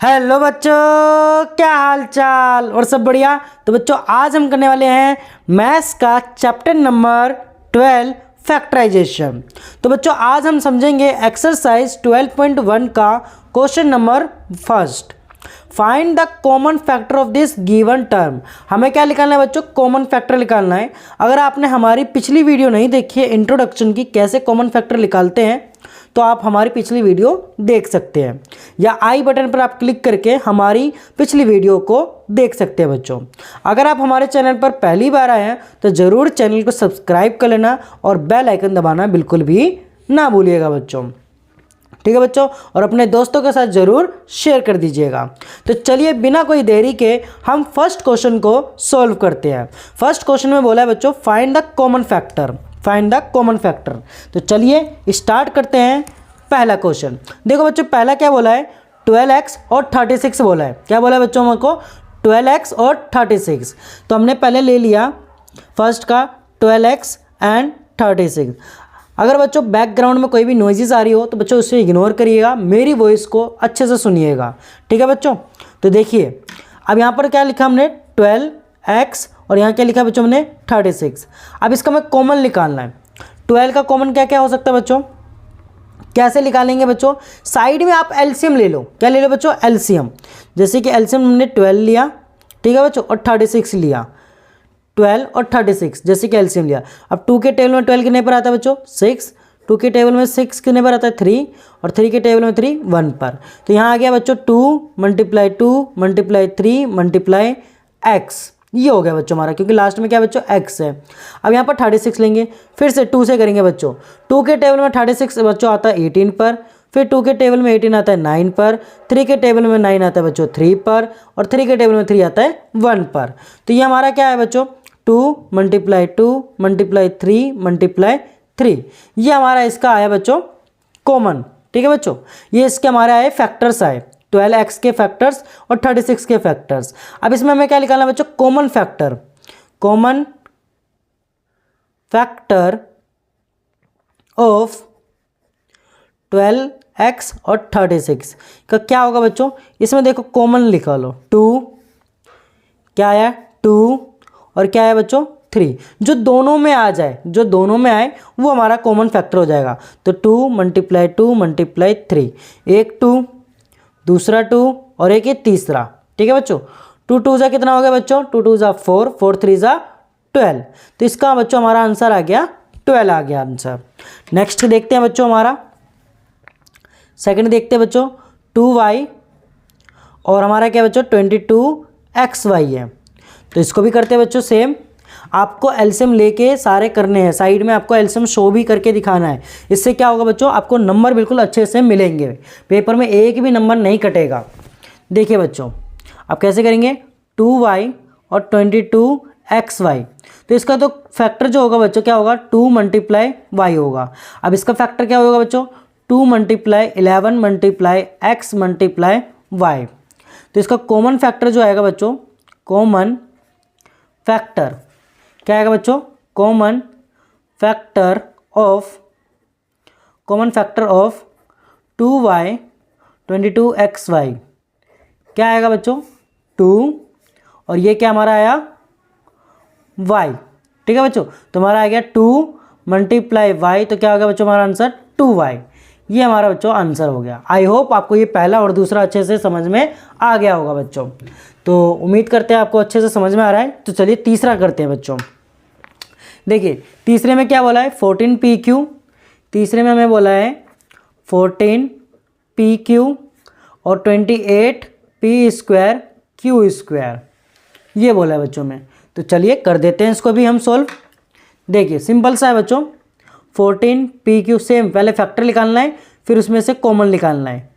Hello बच्चों, क्या हाल चाल और सब बढ़िया। तो बच्चों आज हम करने वाले हैं मैथ्स का चैप्टर नंबर 12 फैक्टराइजेशन। तो बच्चों आज हम समझेंगे एक्सरसाइज 12.1 का question number first. Find the common factor of this given term. हमें क्या निकालना है बच्चों? कॉमन फैक्टर निकालना है। अगर आपने हमारी पिछली वीडियो नहीं देखी है इंट्रोडक्शन की कैसे कॉमन फैक्टर निकालते हैं तो आप हमारी पिछली वीडियो देख सकते हैं या आई बटन पर आप क्लिक करके हमारी पिछली वीडियो को देख सकते हैं बच्चों। अगर आप हमारे चैनल पर पहली बार आए हैं तो ज़रूर चैनल को सब्सक्राइब कर लेना और बेल आइकन दबाना बिल्कुल भी ना भूलिएगा बच्चों। ठीक है बच्चों, और अपने दोस्तों के साथ ज़रूर शेयर कर दीजिएगा। तो चलिए बिना कोई देरी के हम फर्स्ट क्वेश्चन को सॉल्व करते हैं। फर्स्ट क्वेश्चन में बोला है बच्चों find the common factor. Find the common factor. तो चलिए स्टार्ट करते हैं पहला क्वेश्चन। देखो बच्चों पहला क्या बोला है? 12x और 36 बोला है। क्या बोला है बच्चों हमको? 12x और 36। तो हमने पहले ले लिया फर्स्ट का 12x एंड 36। अगर बच्चों बैकग्राउंड में कोई भी नॉइजेस आ रही हो तो बच्चों उसे इग्नोर करिएगा, मेरी वॉइस को अच्छे से सुनिएगा। ठीक है बच्चों, तो देखिए अब यहाँ पर क्या लिखा हमने 12x और यहाँ क्या लिखा बच्चों हमने 36। अब इसका हमें कॉमन निकालना है। 12 का कॉमन क्या क्या हो सकता है बच्चों? कैसे निकालेंगे बच्चों? साइड में आप एलसीएम ले लो। क्या ले लो बच्चों? एलसीएम। जैसे कि एलसीएम हमने 12 लिया, ठीक है बच्चों, और 36 लिया। 12 और 36 जैसे कि एलसीएम लिया। अब 2 के टेबल में 12 कितने पर आता है बच्चों? 6। 2 के टेबल में 6 कितने पर आता है? 3। और 3 के टेबल में 3 1 पर। तो यहाँ आ गया बच्चों 2 मल्टीप्लाई 2 मल्टीप्लाई 3 मल्टीप्लाई एक्स। ये हो गया बच्चों हमारा, क्योंकि लास्ट में क्या बच्चों एक्स है। अब यहाँ पर 36 लेंगे, फिर से 2 से करेंगे बच्चों। 2 के टेबल में 36 बच्चों आता है 18 पर, फिर 2 के टेबल में 18 आता है 9 पर, 3 के टेबल में 9 आता है बच्चों 3 पर, और 3 के टेबल में 3 आता है 1 पर। तो ये हमारा क्या है बच्चों? 2 मल्टीप्लाई 2 मल्टीप्लाई 3 मल्टीप्लाई 3। ये हमारा इसका आया बच्चों कॉमन। ठीक है बच्चों, ये इसके हमारे आए फैक्टर्स आए, 12x के फैक्टर्स और 36 के फैक्टर्स। अब इसमें हमें क्या निकालना है बच्चों? Common factor. Common factor of 12x और 36 का क्या होगा बच्चों? इसमें देखो कॉमन लिखा लो 2, क्या आया 2, और क्या है बच्चों 3। जो दोनों में आ जाए, जो दोनों में आए वो हमारा कॉमन फैक्टर हो जाएगा। तो 2 मल्टीप्लाई 2 मल्टीप्लाई 3, एक 2, दूसरा 2 और एक ये तीसरा। ठीक है बच्चों, 2 2 जा कितना हो गया बच्चों? 2 2 जा 4, 4 3 जा 12। तो इसका बच्चों हमारा आंसर आ गया 12 आ गया आंसर। नेक्स्ट देखते हैं बच्चों हमारा सेकंड देखते हैं बच्चों 2y और हमारा क्या बच्चों 22xy है। तो इसको भी करते हैं बच्चों सेम। आपको एलसीएम लेके सारे करने हैं, साइड में आपको एलसीएम शो भी करके दिखाना है। इससे क्या होगा बच्चों? आपको नंबर बिल्कुल अच्छे से मिलेंगे, पेपर में एक भी नंबर नहीं कटेगा। देखिए बच्चों अब कैसे करेंगे? 2y और 22xy। तो इसका तो फैक्टर जो होगा बच्चों क्या होगा? 2 मल्टीप्लाई y होगा। अब इसका फैक्टर क्या होगा बच्चों? 2 multiply 11 multiply x multiply y। तो इसका कॉमन फैक्टर जो आएगा बच्चों, कॉमन फैक्टर क्या आएगा बच्चों? Common factor of 2y 22xy क्या आएगा बच्चों? 2, और ये क्या हमारा आया y। ठीक है बच्चों, तो हमारा आ गया 2 मल्टीप्लाई y। तो क्या हो गया बच्चों हमारा आंसर? 2y। ये हमारा बच्चों आंसर हो गया। आई होप आपको ये पहला और दूसरा अच्छे से समझ में आ गया होगा बच्चों। तो उम्मीद करते हैं आपको अच्छे से समझ में आ रहा है। तो चलिए तीसरा करते हैं बच्चों। देखिए तीसरे में क्या बोला है? 14pq। तीसरे में हमें बोला है 14pq और 28p² q²। ये बोला है बच्चों में। तो चलिए कर देते हैं इसको भी हम सोल्व। देखिए सिंपल सा है बच्चों, 14pq सेम, पहले फैक्टर निकालना है फिर उसमें से कॉमन निकालना है।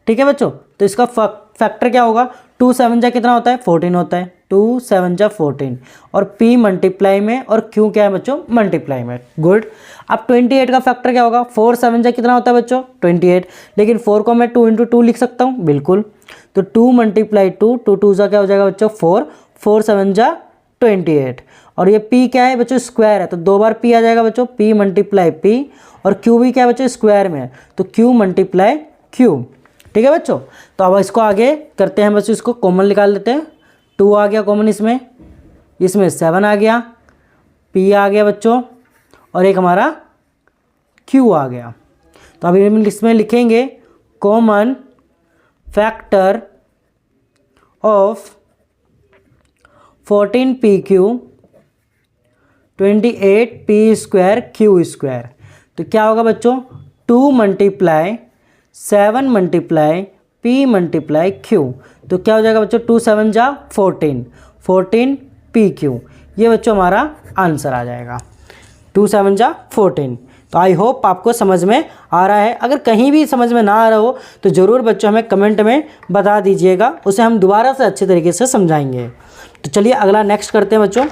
ठीक है बच्चों, तो इसका फैक्टर क्या होगा? 2 7 जा कितना होता है? 14 होता है। 2 7 जा 14, और p मल्टीप्लाई में और q क्या है बच्चों? मल्टीप्लाई में। गुड। अब 28 का फैक्टर क्या होगा? 4 7 जा कितना होता है बच्चों? 28। लेकिन 4 को मैं 2 × 2 लिख सकता हूँ, बिल्कुल। तो 2 मल्टीप्लाई 2, 2 2 जा क्या हो जाएगा बच्चों? 4, 4 7 जा 28, और ये p क्या है बच्चों? स्क्वायर है, तो 2 बार p आ जाएगा बच्चों, p मल्टीप्लाई p, और q भी क्या है बच्चों? स्क्वायर में है, तो q मल्टीप्लाई q। ठीक है बच्चों। तो अब इसको आगे करते हैं बच्चों, इसको कॉमन निकाल लेते हैं। 2 आ गया कॉमन, इसमें 7 आ गया, p आ गया बच्चों, और एक हमारा q आ गया। तो अभी हम इसमें लिखेंगे common factor of 14pq 28p² q²। तो क्या होगा बच्चों, 2 × 7 × p × q। तो क्या हो जाएगा बच्चों, 2 7 जा 14, 14pq। ये बच्चों हमारा आंसर आ जाएगा, 2 7 जा 14। तो आई होप आपको समझ में आ रहा है। अगर कहीं भी समझ में ना आ रहा हो तो ज़रूर बच्चों हमें कमेंट में बता दीजिएगा, उसे हम दोबारा से अच्छे तरीके से समझाएंगे। तो चलिए अगला नेक्स्ट करते हैं बच्चों।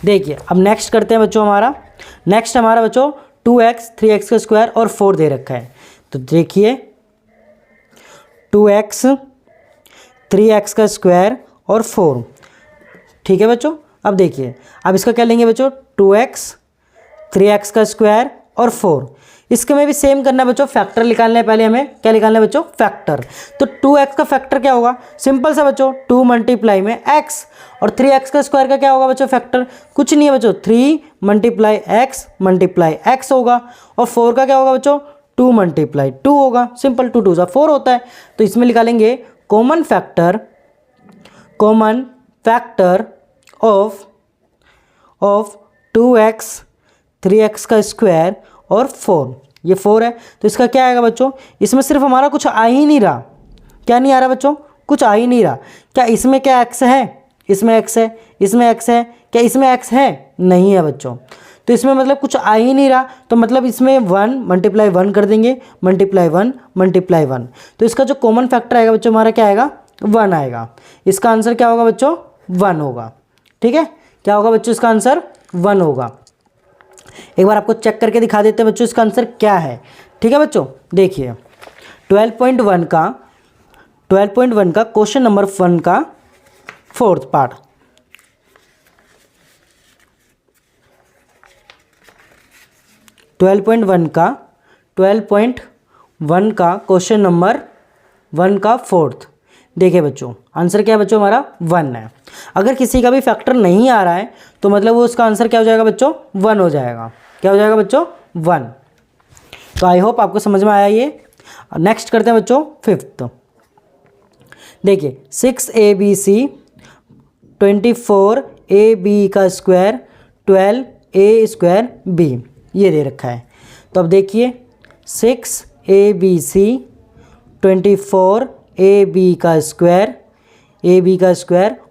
देखिए अब नेक्स्ट करते हैं बच्चों, हमारा बच्चों 2x 3x² और 4 दे रखा है। तो देखिए 2x 3x² और 4, ठीक है बच्चों। अब देखिए, अब इसका क्या लेंगे बच्चों, 2x 3x² और 4। इसके में भी सेम करना है बच्चों, फैक्टर निकालना है। पहले हमें क्या निकालना है बच्चों, फैक्टर। तो 2x का फैक्टर क्या होगा, सिंपल सा बच्चों, 2 × में x, और 3x² का क्या होगा बच्चों फैक्टर, कुछ नहीं है बच्चों, 3 × x होगा। और 4 का क्या होगा बच्चों, 2 × 2 होगा, सिंपल, 2 2 4 होता है। तो इसमें निकालेंगे common factor of 2x 3x² और 4। ये 4 है, तो इसका क्या आएगा बच्चों, इसमें सिर्फ हमारा कुछ आ ही नहीं रहा। क्या नहीं आ रहा बच्चों, कुछ आ ही नहीं रहा। क्या इसमें क्या x है, इसमें x है, इसमें x है, क्या इसमें x है, नहीं है बच्चों। तो इसमें मतलब कुछ आ ही नहीं रहा, तो मतलब इसमें 1 × 1 कर देंगे, ×1 ×1। तो इसका जो कॉमन फैक्टर आएगा बच्चों हमारा क्या आएगा, 1 आएगा। इसका आंसर क्या होगा बच्चों, 1 होगा। ठीक है, क्या होगा बच्चों, इसका आंसर 1 होगा। एक बार आपको चेक करके दिखा देते हैं बच्चों इसका आंसर क्या है। ठीक है बच्चों, देखिए 12.1 का क्वेश्चन नंबर 1 का 4th part. Twelve point one का क्वेश्चन नंबर 1 का 4th। देखिए बच्चों, आंसर क्या है बच्चों, हमारा 1 है। अगर किसी का भी फैक्टर नहीं आ रहा है तो मतलब वो उसका आंसर क्या हो जाएगा बच्चों, 1 हो जाएगा। क्या हो जाएगा बच्चों, 1। तो आई होप आपको समझ में आया ये। नेक्स्ट करते हैं बच्चों 5th। देखिए 6abc 24ab² 12a²b ये दे रखा है। तो अब देखिए 6abc 24ab²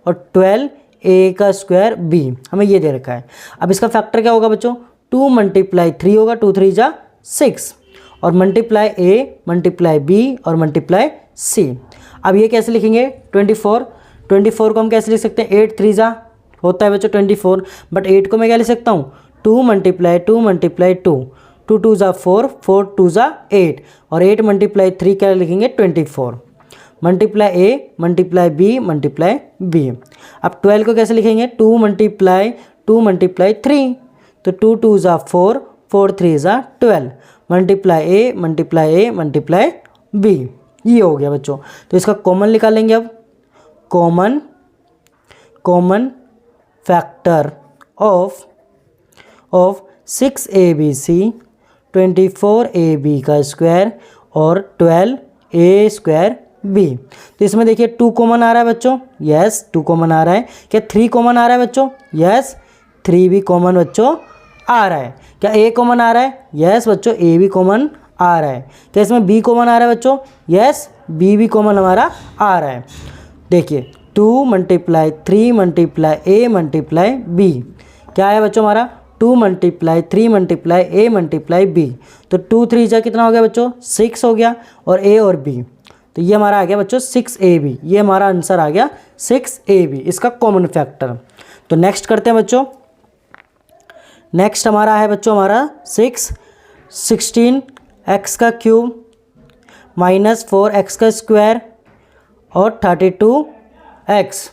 और 12a² b हमें ये दे रखा है। अब इसका फैक्टर क्या होगा बच्चों, 2 × 3 होगा, 2 3 जा 6, और मल्टीप्लाई a मल्टीप्लाई b और मल्टीप्लाई c। अब ये कैसे लिखेंगे, 24 को हम कैसे लिख सकते हैं, 8 3 जा होता है बच्चों 24, बट 8 को मैं क्या लिख सकता हूँ, 2 × 2 × 2, 2 2 जा 4, 4 2 जा 8, और 8 × 3 क्या लिखेंगे, 24, multiply a multiply b multiply b। अब 12 को कैसे लिखेंगे, 2 × 3, तो 2 2 जा 4, 4 3 जा 12, मल्टीप्लाई a मल्टीप्लाई b। ये हो गया बच्चों। तो इसका कॉमन निकालेंगे। अब common factor of 6abc 24ab² और 12a²b। तो इसमें देखिए 2 कॉमन आ रहा है बच्चों, यस 2 कॉमन आ रहा है। क्या 3 कॉमन आ रहा है बच्चों, यस 3 भी कॉमन बच्चों आ रहा है। क्या a कॉमन आ रहा है, यस बच्चों a भी कॉमन आ रहा है। क्या इसमें b कॉमन आ रहा है बच्चों, यस b भी कॉमन हमारा आ रहा है। देखिए 2 × 3 × a मल्टीप्लाई b क्या है बच्चों हमारा, 2 × 3 × a मल्टीप्लाई b। तो 2 3 जा कितना हो गया बच्चों, 6 हो गया, और a और b, तो ये हमारा आ गया बच्चों 6ab। ये हमारा आंसर आ गया 6ab, इसका कॉमन फैक्टर। तो नेक्स्ट करते हैं बच्चों। नेक्स्ट हमारा है बच्चों हमारा 16x³ -4x² और 32x।